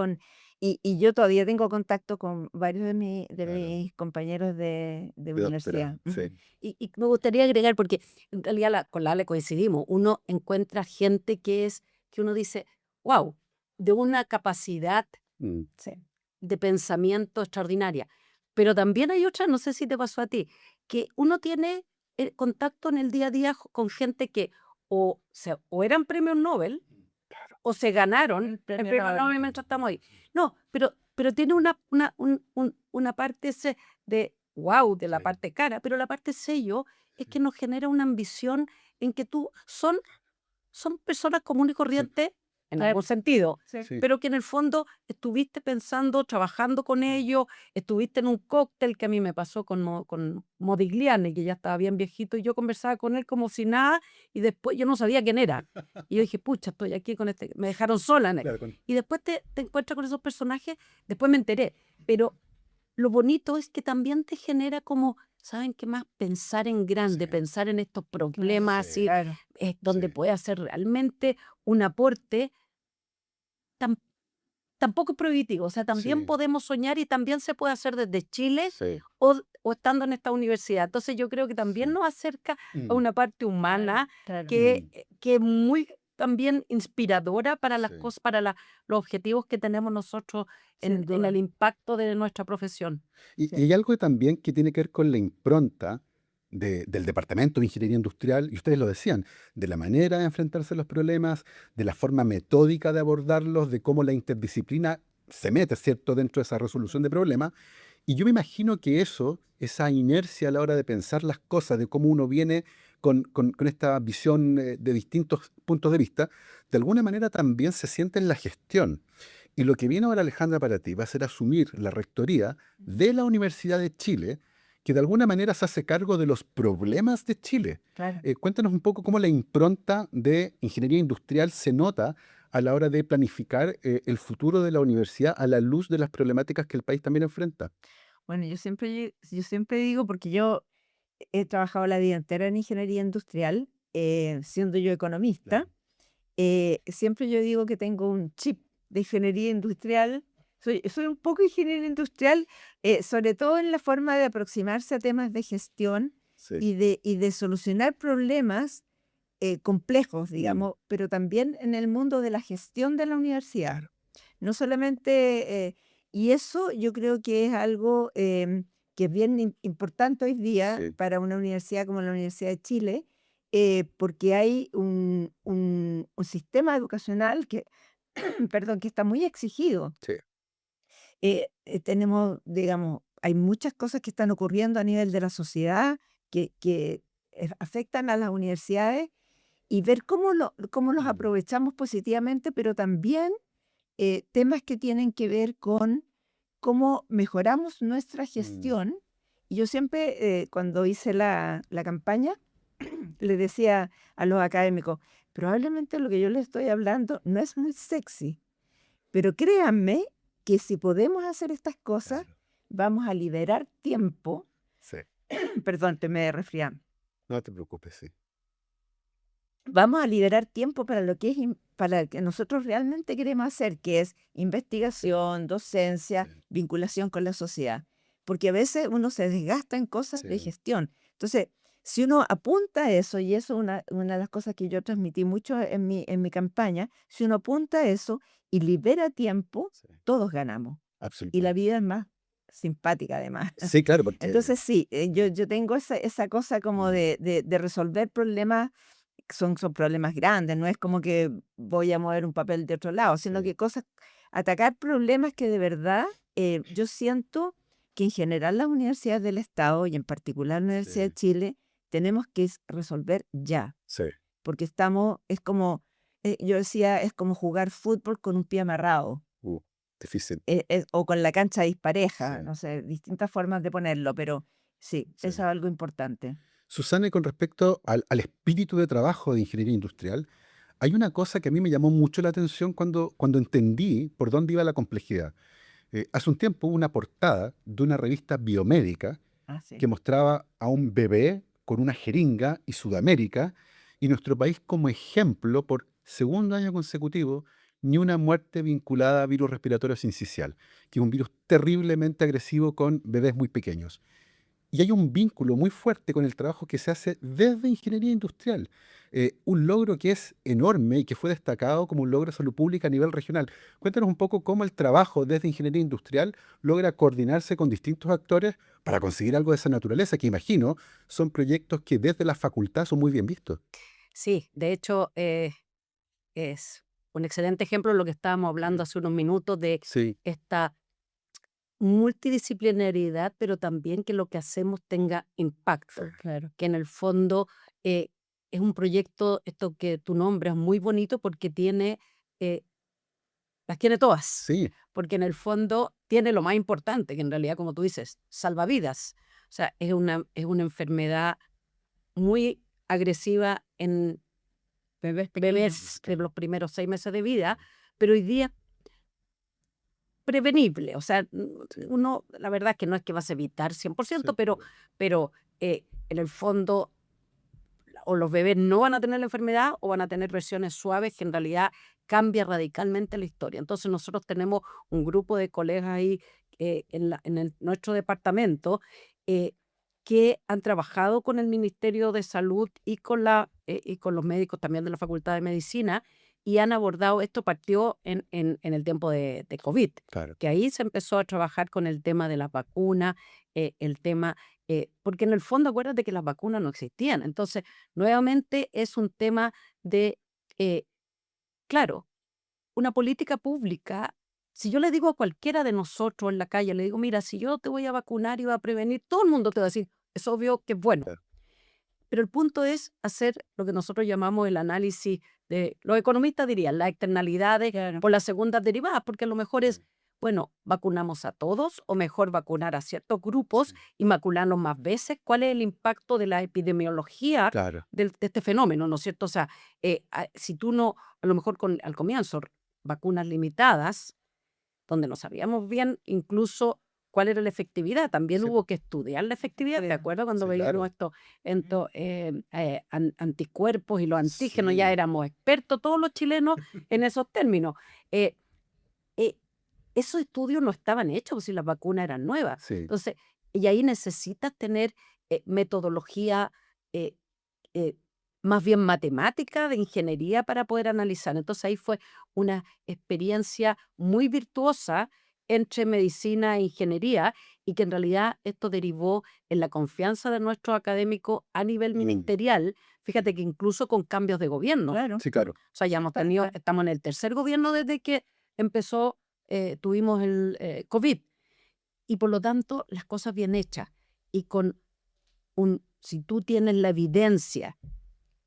y yo todavía tengo contacto con varios de Claro. mis compañeros de De universidad. doctorado, Ujú. sí. y me gustaría agregar, porque en realidad con la Ale coincidimos, uno encuentra gente que uno dice, wow, de una capacidad Mm, Sí. de pensamiento extraordinaria. Pero también hay otra, no sé si te pasó a ti, que uno tiene contacto en el día a día con gente que o eran premios Nobel o se ganaron El el premio premio Nobel. Nobel mientras estamos ahí. No, pero tiene una parte de wow, de la Sí. parte cara, pero la parte sello es que nos genera una ambición en que son personas comunes y corrientes en Claro. algún sentido, Sí. Sí. pero que en el fondo estuviste pensando, trabajando con ellos, estuviste en un cóctel que a mí me pasó con Modigliani, que ya estaba bien viejito, y yo conversaba con él como si nada, y después yo no sabía quién era. Y yo dije, pucha, estoy aquí con este, me dejaron sola. Claro, con- Y después te encuentras con esos personajes, después me enteré, pero lo bonito es que también te genera como, ¿saben qué más? Pensar en grande, Sí. pensar en estos problemas, Sí. así, Claro. donde Sí. puede hacer realmente un aporte tan, tampoco es prohibitivo. O sea, también Sí. podemos soñar y también se puede hacer desde Chile Sí. o estando en esta universidad. Entonces yo creo que también Sí. nos acerca a Mm, una parte humana Claro. que es muy también inspiradora para las Sí. cosas, para los objetivos que tenemos nosotros Sin en duda. el impacto de nuestra profesión. Y Sí. hay algo también que tiene que ver con la impronta del Departamento de Ingeniería Industrial, y ustedes lo decían, de la manera de enfrentarse a los problemas, de la forma metódica de abordarlos, de cómo la interdisciplina se mete, ¿cierto?, dentro de esa resolución de problemas. Y yo me imagino que eso, esa inercia a la hora de pensar las cosas, de cómo uno viene con esta visión de distintos puntos de vista, de alguna manera también se siente en la gestión. Y lo que viene ahora, Alejandra, para ti va a ser asumir la rectoría de la Universidad de Chile, que de alguna manera se hace cargo de los problemas de Chile. Claro. Cuéntanos un poco cómo la impronta de ingeniería industrial se nota a la hora de planificar el futuro de la universidad a la luz de las problemáticas que el país también enfrenta. Bueno, yo siempre digo, porque yo he trabajado la vida entera en ingeniería industrial, siendo yo economista, Claro. siempre yo digo que tengo un chip de ingeniería industrial. Soy un poco ingeniero industrial, sobre todo en la forma de aproximarse a temas de gestión Sí. y de solucionar problemas complejos, Mm, digamos, pero también en el mundo de la gestión de la universidad. claro. No solamente, y eso yo creo que es algo que es bien importante hoy día Sí. para una universidad como la Universidad de Chile, porque hay un sistema educacional que, perdón, que está muy exigido. Sí. Tenemos, digamos, hay muchas cosas que están ocurriendo a nivel de la sociedad que afectan a las universidades y ver cómo los Mm, aprovechamos positivamente, pero también temas que tienen que ver con cómo mejoramos nuestra mm, gestión. Y yo siempre, cuando hice la campaña, le decía a los académicos, probablemente lo que yo les estoy hablando no es muy sexy, pero créanme que si podemos hacer estas cosas, claro. vamos a liberar tiempo. Sí. Perdón, te me resfrié. No te preocupes, sí. Vamos a liberar tiempo para lo que para lo que nosotros realmente queremos hacer, que es investigación, docencia, Sí. vinculación con la sociedad. Porque a veces uno se desgasta en cosas de Sí. gestión. Entonces, si uno apunta a eso, y eso es una de las cosas que yo transmití mucho en mi campaña, si uno apunta a eso y libera tiempo, Sí. todos ganamos. Y la Absolutamente. vida es más simpática además. Sí, claro, porque Entonces, sí, yo tengo esa cosa como mm, de resolver problemas. Son problemas grandes, no es como que voy a mover un papel de otro lado, sino sí, que atacar problemas que de verdad yo siento que en general las universidades del Estado y en particular la Universidad de sí, Chile tenemos que resolver ya, sí. porque es como, yo decía, es como jugar fútbol con un pie amarrado, Uh, Difícil. o con la cancha dispareja, Sí, no sé, distintas formas de ponerlo, pero sí, sí. eso es algo importante. Susana, y con respecto al espíritu de trabajo de ingeniería industrial, Hay una cosa que a mí me llamó mucho la atención cuando entendí por dónde iba la complejidad. Hace un tiempo hubo una portada de una revista biomédica Ah, que sí. mostraba a un bebé con una jeringa y Sudamérica y nuestro país como ejemplo por segundo año consecutivo, ni una muerte vinculada a virus respiratorio sincicial, que es un virus terriblemente agresivo con bebés muy pequeños. Y hay un vínculo muy fuerte con el trabajo que se hace desde ingeniería industrial. Un logro que es enorme y que fue destacado como un logro de salud pública a nivel regional. Cuéntanos un poco cómo el trabajo desde ingeniería industrial logra coordinarse con distintos actores para conseguir algo de esa naturaleza, que imagino son proyectos que desde la facultad son muy bien vistos. Sí, de hecho, es un excelente ejemplo de lo que estábamos hablando hace unos minutos de Sí, esta multidisciplinariedad, pero también que lo que hacemos tenga impacto, Claro. que en el fondo eh, es un proyecto, esto que tu nombre es muy bonito porque eh, las tiene todas, sí, porque en el fondo tiene lo más importante, que en realidad, como tú dices, salva vidas. O sea, es una enfermedad muy agresiva en Bebés bebés pequeños. de los primeros 6 meses de vida, pero hoy día prevenible. O sea, uno, la verdad es que no es que vas a evitar 100%, sí, pero en el fondo o los bebés no van a tener la enfermedad o van a tener versiones suaves que en realidad cambia radicalmente la historia. Entonces nosotros tenemos un grupo de colegas ahí nuestro departamento eh, que han trabajado con el Ministerio de Salud y con los médicos también de la Facultad de Medicina y han abordado, esto partió en el tiempo de COVID, claro. que ahí se empezó a trabajar con el tema de la vacuna, el tema porque en el fondo acuérdate que las vacunas no existían. Entonces, nuevamente es un tema de, eh, claro, una política pública. Si yo le digo a cualquiera de nosotros en la calle, le digo, mira, si yo te voy a vacunar y va a prevenir, todo el mundo te va a decir, es obvio que es bueno. Claro. Pero el punto es hacer lo que nosotros llamamos el análisis de, los economistas dirían, las externalidades Claro. por las segundas derivadas, porque a lo mejor es, bueno, vacunamos a todos o mejor vacunar a ciertos grupos y vacunarlos más veces. ¿Cuál es el impacto de la epidemiología Claro. de este fenómeno? ¿No es cierto? O sea, si tú no, a lo mejor al comienzo, vacunas limitadas, donde no sabíamos bien incluso cuál era la efectividad. También Sí, hubo que estudiar la efectividad, ¿te acuerdas cuando sí, veíamos claro. estos anticuerpos y los antígenos? Ya Sí, éramos expertos todos los chilenos en esos términos. Eh, eh, Esos estudios no estaban hechos, pues, si las vacunas eran nuevas. sí. Entonces, y ahí necesitas tener metodología eh, eh, más bien matemática, de ingeniería para poder analizar. Entonces ahí fue una experiencia muy virtuosa entre medicina e ingeniería y que en realidad esto derivó en la confianza de nuestros académicos a nivel Mm, ministerial. Fíjate que incluso con cambios de gobierno. Claro. sí, claro. O sea, ya hemos tenido, estamos en el tercer gobierno desde que empezó, tuvimos el COVID. Y por lo tanto, las cosas bien hechas. Y si tú tienes la evidencia,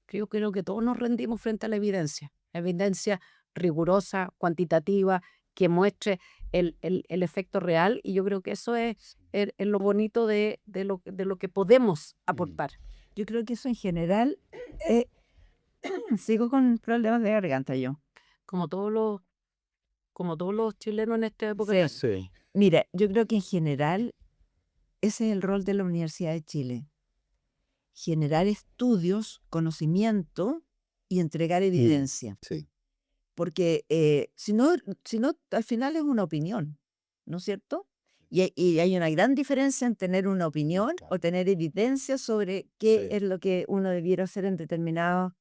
creo que todos nos rendimos frente a la evidencia rigurosa, cuantitativa, que muestre el efecto real, y yo creo que eso es lo bonito de lo que podemos Mm. aportar. Yo creo que eso en general, eh, sigo con problemas de garganta yo. Como todos los, como todos los chilenos en esta época del Sí. año. Sí. Mira, yo creo que en general ese es el rol de la Universidad de Chile. Generar estudios, conocimiento y entregar evidencia. Sí. Porque si no, al final es una opinión, ¿no es cierto? Y hay una gran diferencia en tener una opinión Claro. o tener evidencia sobre qué Sí. es lo que uno debiera hacer en determinadas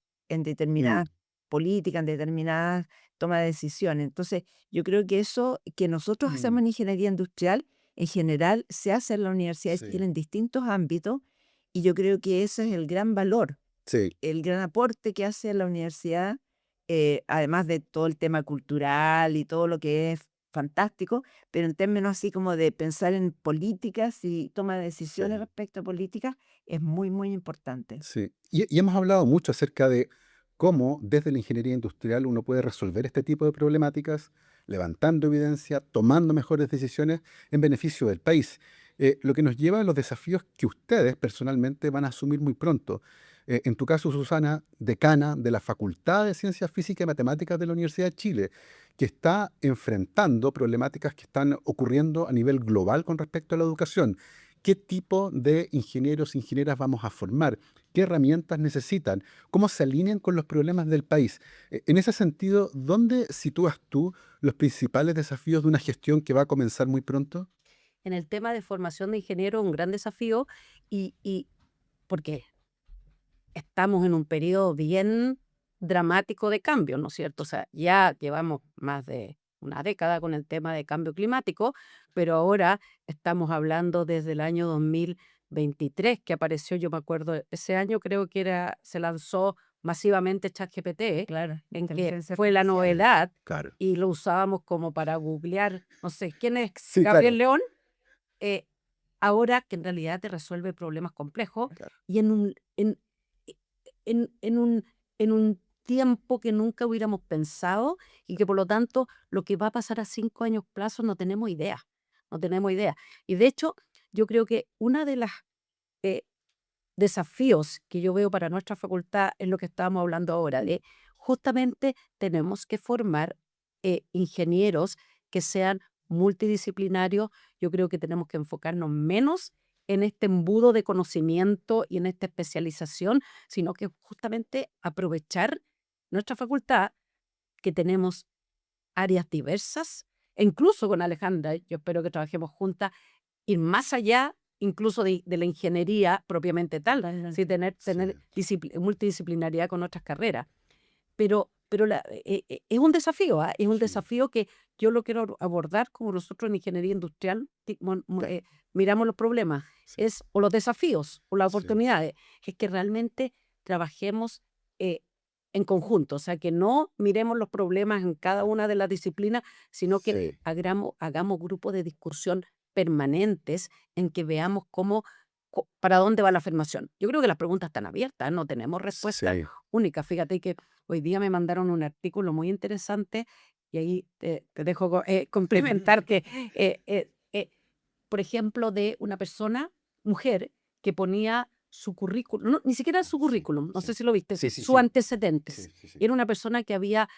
políticas, en determinadas toma de decisiones. Entonces, yo creo que eso que nosotros hacemos en ingeniería industrial, en general se hace en la Universidad de Chile Sí. en distintos ámbitos, y yo creo que ese es el gran valor, Sí. el gran aporte que hace la universidad, además de todo el tema cultural y todo lo que es fantástico, pero en términos así como de pensar en políticas y toma de decisiones Sí. respecto a políticas, es muy, muy importante. Sí. Y hemos hablado mucho acerca de cómo desde la ingeniería industrial uno puede resolver este tipo de problemáticas, levantando evidencia, tomando mejores decisiones en beneficio del país. Lo que nos lleva a los desafíos que ustedes personalmente van a asumir muy pronto. en tu caso, Susana, decana de la Facultad de Ciencias Físicas y Matemáticas de la Universidad de Chile, que está enfrentando problemáticas que están ocurriendo a nivel global con respecto a la educación. ¿Qué tipo de ingenieros e ingenieras vamos a formar? ¿Qué herramientas necesitan? ¿Cómo se alinean con los problemas del país? En ese sentido, ¿dónde sitúas tú los principales desafíos de una gestión que va a comenzar muy pronto? En el tema de formación de ingeniero, un gran desafío, y porque estamos en un periodo bien dramático de cambio, ¿no es cierto? O sea, ya llevamos más de una década con el tema de cambio climático, pero ahora estamos hablando desde el año 2023 que apareció, yo me acuerdo, ese año creo que se lanzó masivamente ChatGPT, Claro, en que inteligencia fue la artificial. novedad Claro. y lo usábamos como para googlear, no sé, ¿quién es Sí, Gabriel claro. León? Eh, Ahora que en realidad te resuelve problemas complejos Claro. y en un, en un tiempo que nunca hubiéramos pensado y que por lo tanto lo que va a pasar a 5 años plazo no tenemos idea, no tenemos idea. Y de hecho, yo creo que una de las eh, desafíos que yo veo para nuestra facultad es lo que estábamos hablando ahora, de justamente tenemos que formar ingenieros que sean multidisciplinarios. Yo creo que tenemos que enfocarnos menos en este embudo de conocimiento y en esta especialización, sino que justamente aprovechar nuestra facultad, que tenemos áreas diversas, e incluso con Alejandra, yo espero que trabajemos juntas, ir más allá incluso de la ingeniería propiamente tal, ¿sí? Tener Sí. multidisciplinariedad con otras carreras. Pero es un desafío, ¿ah? Es un Sí. desafío que yo lo quiero abordar como nosotros en ingeniería industrial Claro. miramos los problemas, Sí. o los desafíos o las Sí. oportunidades, es que realmente trabajemos eh, en conjunto, o sea, que no miremos los problemas en cada una de las disciplinas, sino que Sí. hagamos grupos de discusión permanentes en que veamos para dónde va la formación. Yo creo que las preguntas están abiertas, no tenemos respuestas Sí. únicas. Fíjate que hoy día me mandaron un artículo muy interesante y ahí te dejo complementar que, por ejemplo, de una persona, mujer, que ponía su currículum, ni siquiera su Sí. currículum, no Sí. sé si lo viste, Sí, sí, sus sí. antecedentes. Sí, sí, sí. Y era una persona que había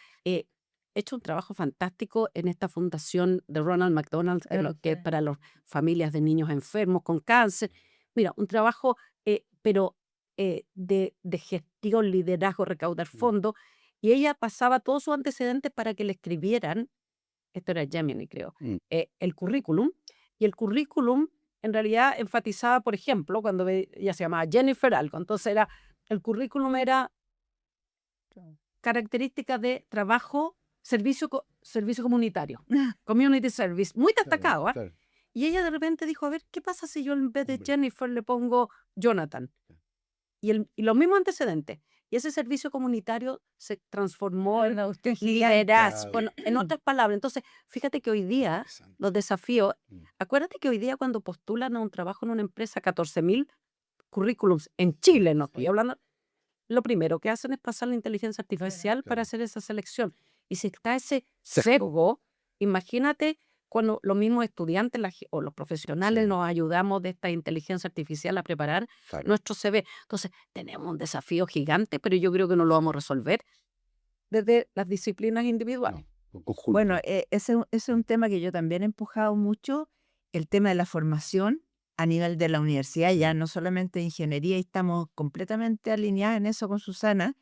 hecho un trabajo fantástico en esta fundación de Ronald McDonald, que es para las familias de niños enfermos con cáncer. Mira, un trabajo, pero de gestión, liderazgo, recaudar fondos, y ella pasaba todos sus antecedentes para que le escribieran, esto era Gemini, creo, Mm. el currículum, y el currículum en realidad enfatizaba, por ejemplo, cuando ella se llamaba Jennifer algo, entonces el currículum era características de trabajo, servicio comunitario, community service, muy Claro, destacado, ¿ah? claro. Y ella de repente dijo, a ver, ¿qué pasa si yo en vez de Hombre. Jennifer le pongo Jonathan? Y los mismos antecedentes. Y ese servicio comunitario se transformó en liderazgo, Claro. en otras palabras. Entonces, fíjate que hoy día Interesante. los desafíos, Mm. acuérdate que hoy día cuando postulan a un trabajo en una empresa, 14.000 currículums en Chile, no estoy hablando, lo primero que hacen es pasar la inteligencia artificial para Claro. hacer esa selección. Y si está ese Sí. sesgo, imagínate cuando los mismos estudiantes o los profesionales Sí. nos ayudamos de esta inteligencia artificial a preparar Claro. nuestro CV. Entonces, tenemos un desafío gigante, pero yo creo que no lo vamos a resolver desde las disciplinas individuales. No, en conjunto. Bueno, ese es un tema que yo también he empujado mucho, el tema de la formación a nivel de la universidad, ya Sí. no solamente de ingeniería, y estamos completamente alineadas en eso con Susana,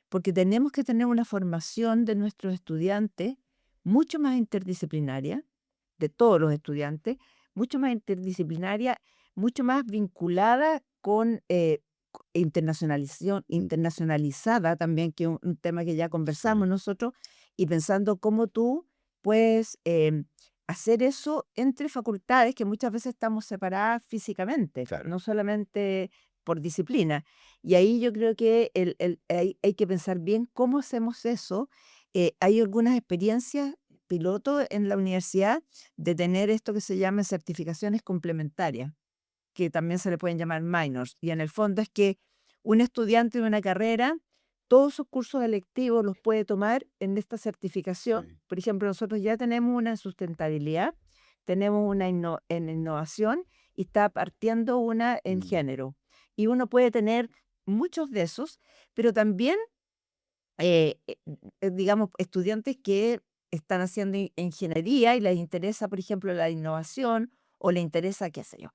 porque tenemos que tener una formación de nuestros estudiantes mucho más interdisciplinaria, de todos los estudiantes, mucho más interdisciplinaria, mucho más vinculada con internacionalización, internacionalizada también, que es un tema que ya conversamos Sí. nosotros, y pensando cómo tú puedes hacer eso entre facultades que muchas veces estamos separadas físicamente, Claro. no solamente por disciplina. Y ahí yo creo que hay que pensar bien cómo hacemos eso. Hay algunas experiencias piloto en la universidad de tener esto que se llama certificaciones complementarias, que también se le pueden llamar minors. Y en el fondo es que un estudiante de una carrera, todos sus cursos electivos los puede tomar en esta certificación. Sí. Por ejemplo, nosotros ya tenemos una en sustentabilidad, tenemos una en innovación y está partiendo una en Mm. género. Y uno puede tener muchos de esos, pero también, digamos, estudiantes que están haciendo ingeniería y les interesa, por ejemplo, la innovación o les interesa, qué sé yo.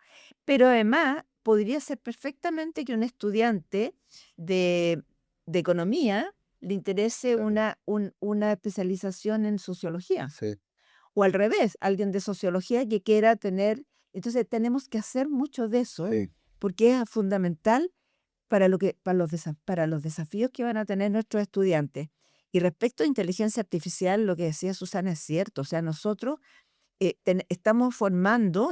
Pero además, podría ser perfectamente que un estudiante de, de economía le interese Claro. una especialización en sociología. Sí, O al revés, alguien de sociología que quiera tener. Entonces, tenemos que hacer mucho de eso sí, porque es fundamental para los desafíos que van a tener nuestros estudiantes. Y respecto a inteligencia artificial, lo que decía Susana es cierto. O sea, nosotros estamos formando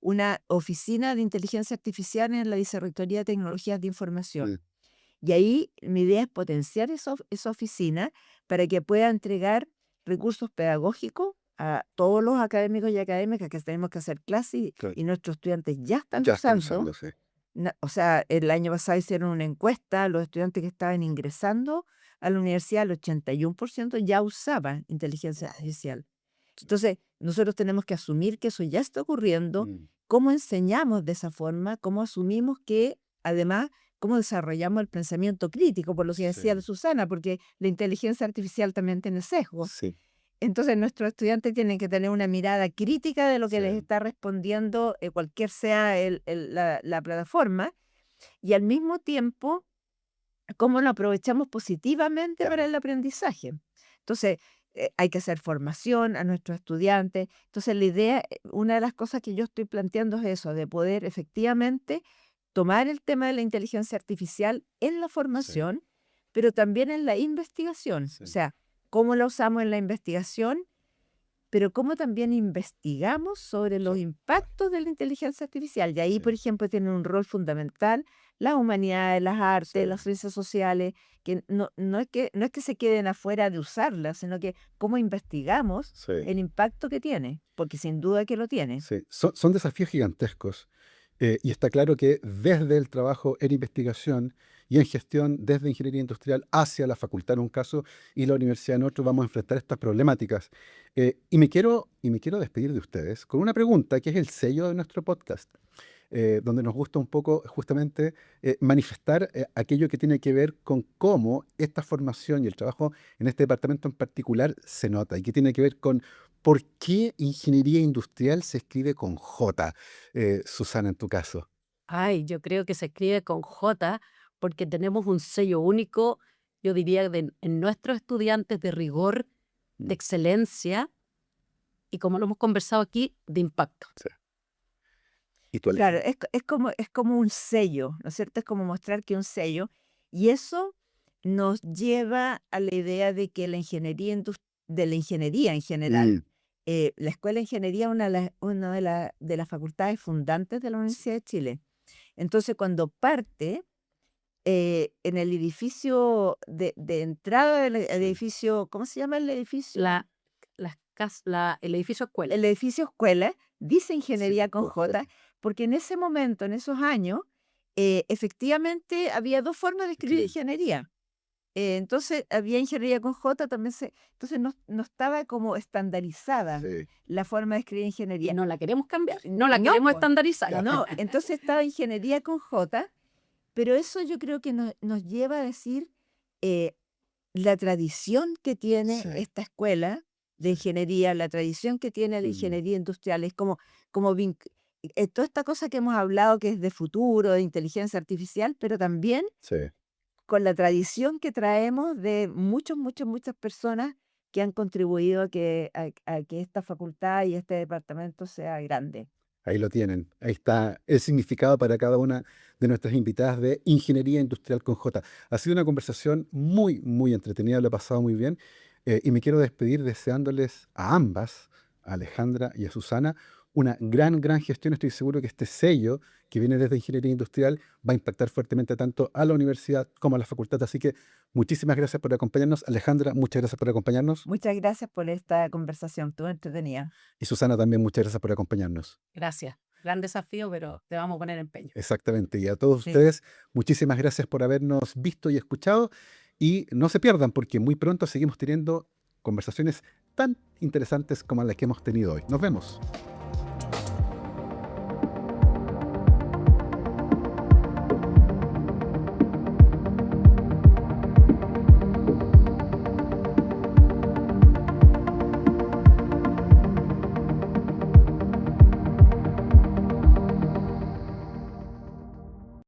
una oficina de inteligencia artificial en la Vicerrectoría de Tecnologías de Información. sí, Y ahí mi idea es potenciar esa oficina para que pueda entregar recursos pedagógicos a todos los académicos y académicas que tenemos que hacer clases claro. y nuestros estudiantes ya están Ya están usando. usando, sí. O sea, el año pasado hicieron una encuesta, los estudiantes que estaban ingresando a la universidad, el 81% ya usaban inteligencia artificial. Entonces, nosotros tenemos que asumir que eso ya está ocurriendo, Mm, cómo enseñamos de esa forma, cómo asumimos que, además, cómo desarrollamos el pensamiento crítico, por lo que decía sí, Susana, porque la inteligencia artificial también tiene sesgos. sí, Entonces, nuestros estudiantes tienen que tener una mirada crítica de lo que les sí, está respondiendo, cualquier sea la plataforma, y al mismo tiempo, cómo lo aprovechamos positivamente para claro. el aprendizaje. Entonces, hay que hacer formación a nuestros estudiantes. Entonces, la idea, una de las cosas que yo estoy planteando es eso, de poder efectivamente tomar el tema de la inteligencia artificial en la Sí, formación, pero también en la investigación. O sí, sea, cómo la usamos en la investigación, pero cómo también investigamos sobre los so- impactos de la inteligencia artificial. Y ahí, sí, por ejemplo, tienen un rol fundamental las humanidades, las sí, artes, las ciencias sociales, que no es que se queden afuera de usarlas, sino que cómo investigamos sí. el impacto que tiene, porque sin duda que lo tiene. Sí, son desafíos gigantescos. Y está claro que desde el trabajo en investigación y en gestión, desde ingeniería industrial hacia la facultad en un caso y la universidad en otro, vamos a enfrentar estas problemáticas. Y me quiero despedir de ustedes con una pregunta que es el sello de nuestro podcast, donde nos gusta un poco justamente manifestar aquello que tiene que ver con cómo esta formación y el trabajo en este departamento en particular se nota y que tiene que ver con por qué ingeniería industrial se escribe con J, Susana, en tu caso. Ay, yo creo que se escribe con J porque tenemos un sello único, yo diría, en nuestros estudiantes de rigor, de Mm, excelencia y, como lo hemos conversado aquí, de impacto. sí. ¿Y tú, Claro, Alejandra? es como un sello, ¿no es cierto? Es como mostrar que un sello, y eso nos lleva a la idea de que de la ingeniería en general, Mm, la Escuela de Ingeniería es una de las facultades fundantes de la Universidad de Chile. Entonces, cuando parte en el edificio de entrada del sí, edificio, ¿cómo se llama el edificio? La, el edificio escuela. El edificio escuela dice sí, ingeniería con con J, J. porque en ese momento, en esos años, efectivamente había dos formas de escribir Escribir. ingeniería. Entonces había ingeniería con J, entonces no estaba como estandarizada Sí, la forma de escribir Y ingeniería. no la queremos cambiar, no la No, queremos pues, estandarizar. no, entonces estaba ingeniería con J, pero eso yo creo que nos lleva a decir eh, la tradición que tiene sí, esta escuela de sí. ingeniería, la tradición que tiene la Mm, ingeniería industrial, es como toda esta cosa que hemos hablado que es de futuro, de inteligencia artificial, pero también sí. con la tradición que traemos de muchas personas que han contribuido a que esta facultad y este departamento sea grande. Ahí lo tienen. Ahí está el significado para cada una de nuestras invitadas de Ingeniería Industrial con J. Ha sido una conversación muy, muy entretenida, lo he pasado muy bien. Y me quiero despedir deseándoles a ambas, a Alejandra y a Susana, una gran, gran gestión. Estoy seguro que este sello que viene desde Ingeniería Industrial va a impactar fuertemente tanto a la universidad como a la facultad. Así que muchísimas gracias por acompañarnos. Alejandra, muchas gracias por acompañarnos. Muchas gracias por esta conversación, tú entretenida. Y Susana también, muchas gracias por acompañarnos. Gracias. Gran desafío, pero te vamos a poner empeño. Exactamente. Y a todos Sí. ustedes, muchísimas gracias por habernos visto y escuchado. Y no se pierdan porque muy pronto seguimos teniendo conversaciones tan interesantes como las que hemos tenido hoy. Nos vemos.